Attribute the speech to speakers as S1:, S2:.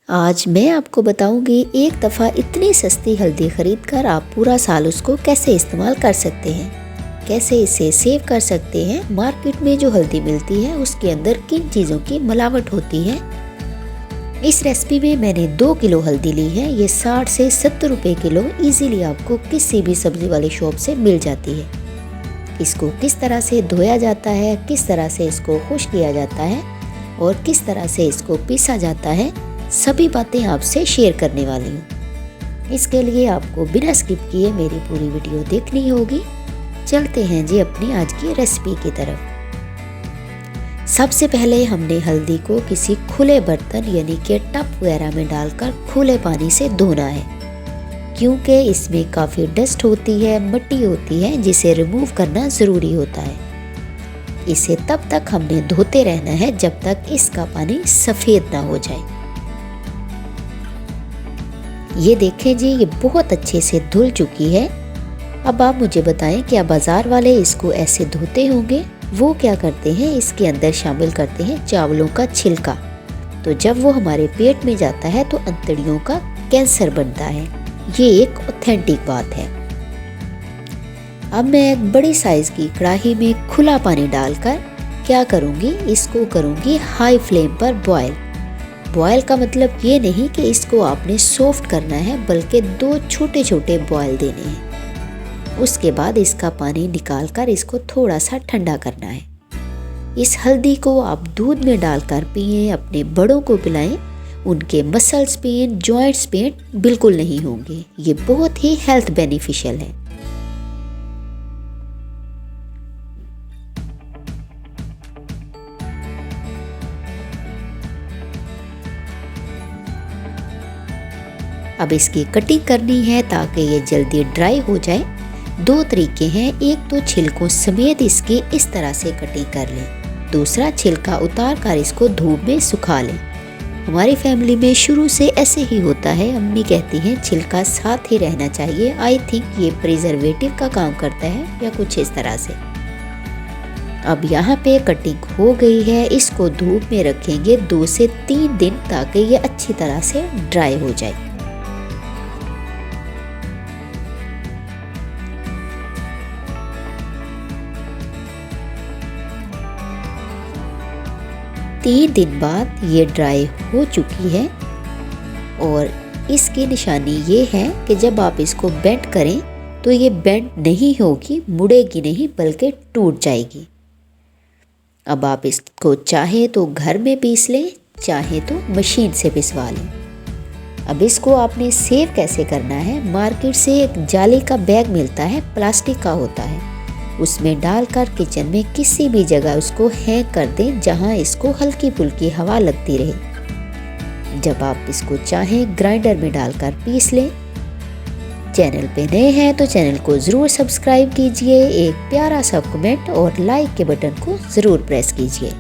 S1: आज मैं आपको बताऊंगी एक दफ़ा इतनी सस्ती हल्दी खरीद कर आप पूरा साल उसको कैसे इस्तेमाल कर सकते हैं, कैसे इसे सेव कर सकते हैं। मार्केट में जो हल्दी मिलती है उसके अंदर किन चीज़ों की मिलावट होती है। इस रेसिपी में मैंने 2 किलो हल्दी ली है। ये 60 से 70 रुपये किलो इजीली आपको किसी भी सब्जी वाली शॉप से मिल जाती है। इसको किस तरह से धोया जाता है, किस तरह से इसको खुश्क किया जाता है और किस तरह से इसको पीसा जाता है, सभी बातें आपसे शेयर करने वाली हूँ। इसके लिए आपको बिना स्किप किए मेरी पूरी वीडियो देखनी होगी। चलते हैं जी अपनी आज की रेसिपी की तरफ। सबसे पहले हमने हल्दी को किसी खुले बर्तन यानी कि टब वगैरह में डालकर खुले पानी से धोना है, क्योंकि इसमें काफ़ी डस्ट होती है, मिट्टी होती है, जिसे रिमूव करना ज़रूरी होता है। इसे तब तक हमने धोते रहना है जब तक इसका पानी सफ़ेद ना हो जाए। ये देखें जी, ये बहुत अच्छे से धुल चुकी है। अब आप मुझे बताएं, क्या बाज़ार वाले इसको ऐसे धोते होंगे? वो क्या करते हैं, इसके अंदर शामिल करते हैं चावलों का छिलका। तो जब वो हमारे पेट में जाता है तो अंतड़ियों का कैंसर बनता है। ये एक ऑथेंटिक बात है। अब मैं एक बड़ी साइज़ की कढ़ाई में खुला पानी डालकर क्या करूँगी, इसको करूँगी हाई फ्लेम पर बॉयल। बॉयल का मतलब ये नहीं कि इसको आपने सॉफ्ट करना है, बल्कि 2 छोटे छोटे बॉयल देने हैं। उसके बाद इसका पानी निकालकर इसको थोड़ा सा ठंडा करना है। इस हल्दी को आप दूध में डालकर पिएं, अपने बड़ों को पिलाएं। उनके मसल्स पेन, जॉइंट्स पेन बिल्कुल नहीं होंगे। ये बहुत ही हेल्थ बेनिफिशियल है। अब इसकी कटिंग करनी है ताकि ये जल्दी ड्राई हो जाए। 2 तरीके हैं, एक तो छिलकों समेत इसकी इस तरह से कटिंग कर लें, दूसरा छिलका उतार कर इसको धूप में सुखा लें। हमारी फैमिली में शुरू से ऐसे ही होता है। अम्मी कहती हैं छिलका साथ ही रहना चाहिए। आई थिंक ये प्रिजर्वेटिव का काम करता है या कुछ इस तरह से। अब यहाँ पे कटिंग हो गई है। इसको धूप में रखेंगे 2 से 3 दिन ताकि ये अच्छी तरह से ड्राई हो जाए। तीन दिन बाद ये ड्राई हो चुकी है और इसकी निशानी ये है कि जब आप इसको बेंड करें तो ये बेंड नहीं होगी, मुड़ेगी नहीं, बल्कि टूट जाएगी। अब आप इसको चाहे तो घर में पीस लें, चाहे तो मशीन से पिसवा लें। अब इसको आपने सेव कैसे करना है, मार्केट से एक जाली का बैग मिलता है, प्लास्टिक का होता है। उसमें डालकर किचन में किसी भी जगह उसको हैंग कर दें जहां इसको हल्की फुल्की हवा लगती रहे। जब आप इसको चाहें ग्राइंडर में डालकर पीस लें। चैनल पे नए हैं तो चैनल को ज़रूर सब्सक्राइब कीजिए, एक प्यारा सा कमेंट और लाइक के बटन को ज़रूर प्रेस कीजिए।